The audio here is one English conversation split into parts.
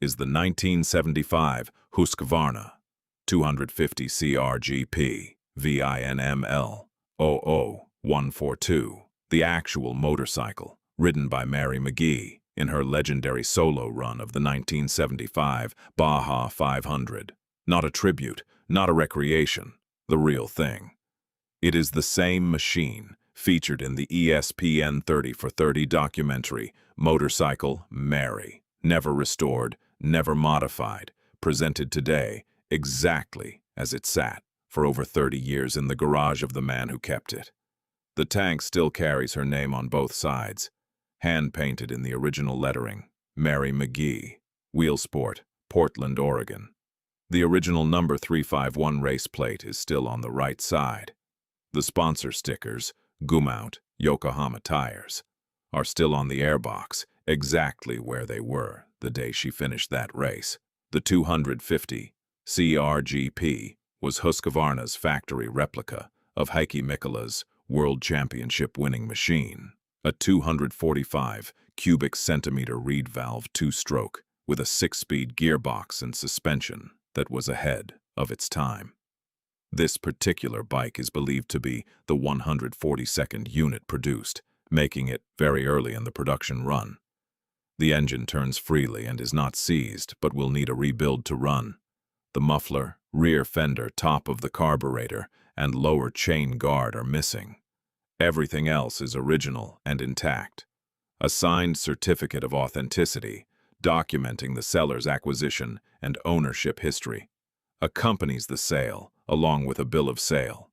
is the 1975 Husqvarna 250 CRGP VINML 00142, the actual motorcycle, ridden by Mary McGee in her legendary solo run of the 1975 Baja 500. Not a tribute, not a recreation, the real thing. It is the same machine featured in the ESPN 30 for 30 documentary, Motorcycle Mary, never restored, never modified, presented today exactly as it sat for over 30 years in the garage of the man who kept it. The tank still carries her name on both sides, hand-painted in the original lettering, Mary McGee, Wheelsport, Portland, Oregon. The original number 351 race plate is still on the right side. The sponsor stickers, Gumount, Yokohama Tires, are still on the airbox, exactly where they were the day she finished that race. The 250 CRGP was Husqvarna's factory replica of Heikki Mikkola's World Championship winning machine, a 245 cubic centimeter reed valve two-stroke with a 6-speed gearbox and suspension that was ahead of its time. This particular bike is believed to be the 142nd unit produced, making it very early in the production run. The engine turns freely and is not seized, but will need a rebuild to run. The muffler, rear fender, top of the carburetor, and lower chain guard are missing. Everything else is original and intact. A signed certificate of authenticity, documenting the seller's acquisition and ownership history, accompanies the sale, along with a bill of sale.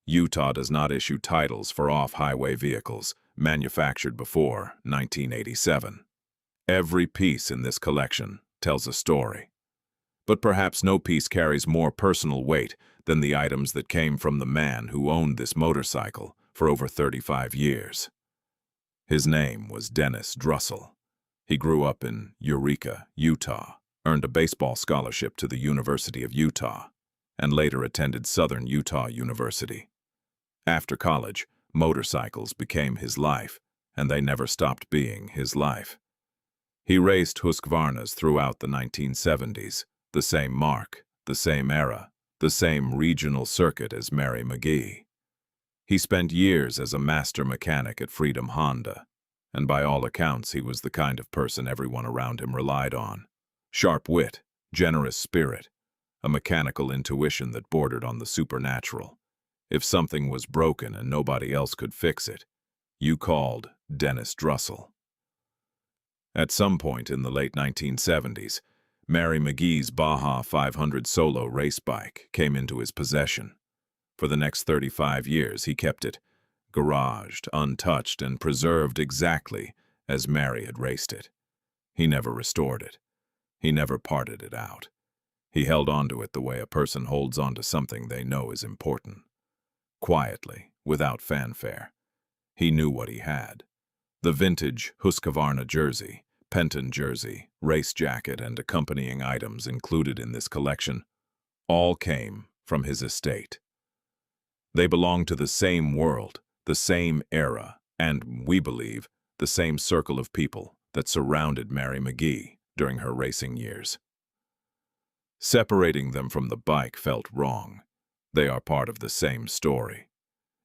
Utah does not issue titles for off-highway vehicles manufactured before 1987. Every piece in this collection tells a story. But perhaps no piece carries more personal weight than the items that came from the man who owned this motorcycle for over 35 years. His name was Dennis Drussel. He grew up in Eureka, Utah, earned a baseball scholarship to the University of Utah, and later attended Southern Utah University. After college, motorcycles became his life, and they never stopped being his life. He raced Husqvarnas throughout the 1970s, the same mark, the same era, the same regional circuit as Mary McGee. He spent years as a master mechanic at Freedom Honda, and by all accounts he was the kind of person everyone around him relied on. Sharp wit, generous spirit, a mechanical intuition that bordered on the supernatural. If something was broken and nobody else could fix it, you called Dennis Drussel. At some point in the late 1970s, Mary McGee's Baja 500 solo race bike came into his possession. For the next 35 years, he kept it garaged, untouched, and preserved exactly as Mary had raced it. He never restored it. He never parted it out. He held onto it the way a person holds onto something they know is important. Quietly, without fanfare. He knew what he had. The vintage Husqvarna jersey, Penton jersey, race jacket, and accompanying items included in this collection all came from his estate. They belong to the same world, the same era, and, we believe, the same circle of people that surrounded Mary McGee during her racing years. Separating them from the bike felt wrong. They are part of the same story.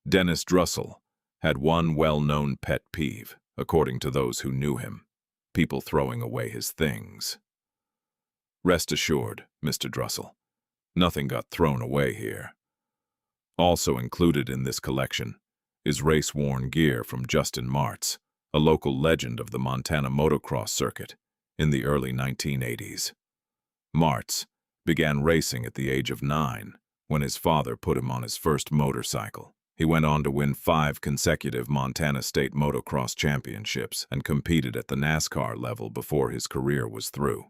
Dennis Drussel had one well-known pet peeve, according to those who knew him: people throwing away his things. Rest assured, Mr. Drussel, nothing got thrown away here. Also included in this collection is race-worn gear from Justin Martz, a local legend of the Montana motocross circuit in the early 1980s. Martz began racing at the age of 9 when his father put him on his first motorcycle. He went on to win 5 consecutive Montana State Motocross Championships and competed at the NASCAR level before his career was through.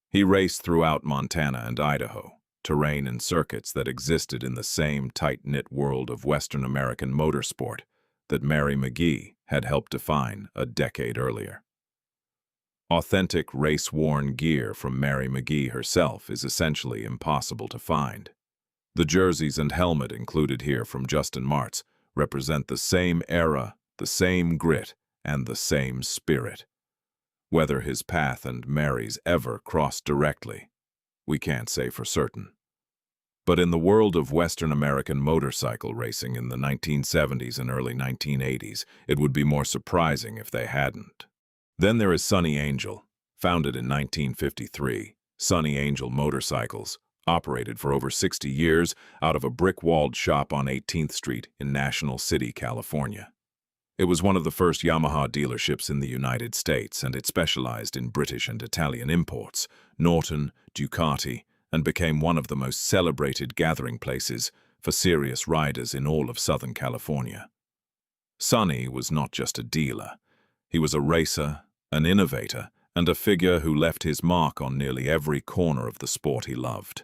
He raced throughout Montana and Idaho, terrain and circuits that existed in the same tight-knit world of Western American motorsport that Mary McGee had helped define a decade earlier. Authentic race-worn gear from Mary McGee herself is essentially impossible to find. The jerseys and helmet included here from Justin Martz represent the same era, the same grit, and the same spirit. Whether his path and Mary's ever crossed directly, we can't say for certain. But in the world of Western American motorcycle racing in the 1970s and early 1980s, it would be more surprising if they hadn't. Then there is Sonny Angel, founded in 1953. Sonny Angel Motorcycles, operated for over 60 years out of a brick-walled shop on 18th Street in National City, California. It was one of the first Yamaha dealerships in the United States, and it specialized in British and Italian imports, Norton, Ducati, and became one of the most celebrated gathering places for serious riders in all of Southern California. Sonny was not just a dealer. He was a racer, an innovator, and a figure who left his mark on nearly every corner of the sport he loved.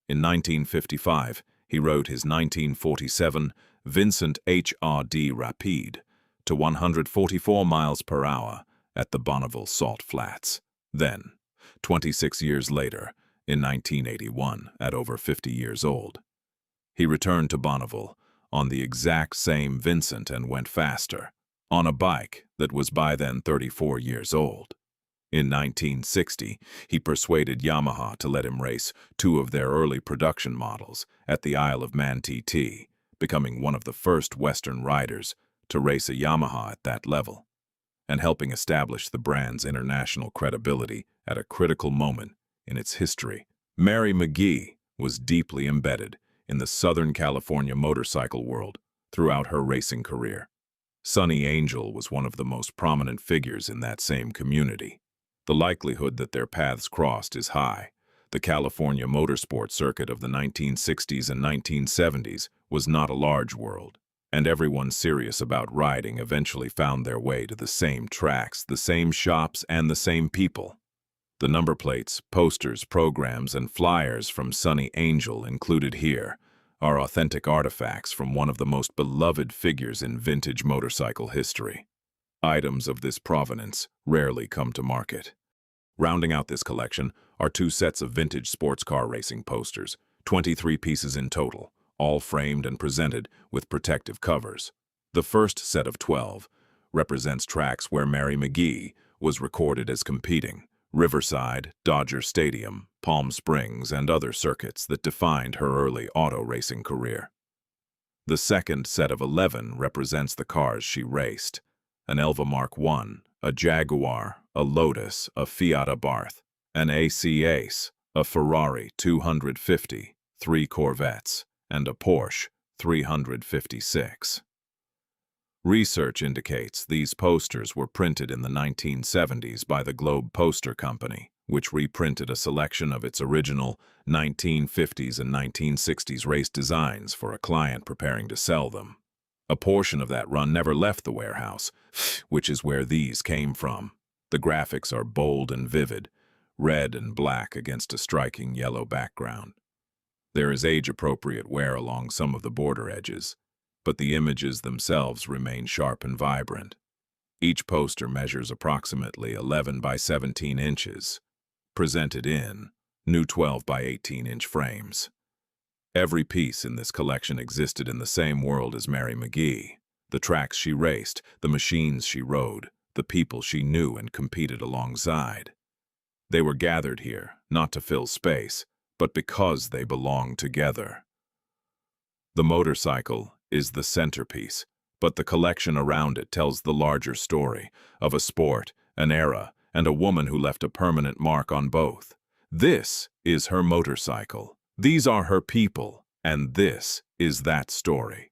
In 1955, he rode his 1947 Vincent HRD Rapide to 144 miles per hour at the Bonneville Salt Flats. Then, 26 years later, in 1981, at over 50 years old, he returned to Bonneville on the exact same Vincent and went faster, on a bike that was by then 34 years old. In 1960, he persuaded Yamaha to let him race two of their early production models at the Isle of Man TT, becoming one of the first Western riders to race a Yamaha at that level, and helping establish the brand's international credibility at a critical moment in its history. Mary McGee was deeply embedded in the Southern California motorcycle world throughout her racing career. Sonny Angel was one of the most prominent figures in that same community. The likelihood that their paths crossed is high. The California motorsport circuit of the 1960s and 1970s was not a large world, and everyone serious about riding eventually found their way to the same tracks, the same shops, and the same people. The number plates, posters, programs, and flyers from Sonny Angel included here are authentic artifacts from one of the most beloved figures in vintage motorcycle history. Items of this provenance rarely come to market. Rounding out this collection are two sets of vintage sports car racing posters, 23 pieces in total, all framed and presented with protective covers. The first set of 12 represents tracks where Mary McGee was recorded as competing: Riverside, Dodger Stadium, Palm Springs, and other circuits that defined her early auto racing career. The second set of 11 represents the cars she raced: an Elva Mark I, a Jaguar, a Lotus, a Fiat Abarth, an AC Ace, a Ferrari 250, 3 Corvettes, and a Porsche 356. Research indicates these posters were printed in the 1970s by the Globe Poster Company, which reprinted a selection of its original 1950s and 1960s race designs for a client preparing to sell them. A portion of that run never left the warehouse, which is where these came from. The graphics are bold and vivid, red and black against a striking yellow background. There is age-appropriate wear along some of the border edges, but the images themselves remain sharp and vibrant. Each poster measures approximately 11 by 17 inches, presented in new 12 by 18-inch frames. Every piece in this collection existed in the same world as Mary McGee: the tracks she raced, the machines she rode, the people she knew and competed alongside. They were gathered here, not to fill space, but because they belong together. The motorcycle is the centerpiece, but the collection around it tells the larger story of a sport, an era, and a woman who left a permanent mark on both. This is her motorcycle. These are her people, and this is that story.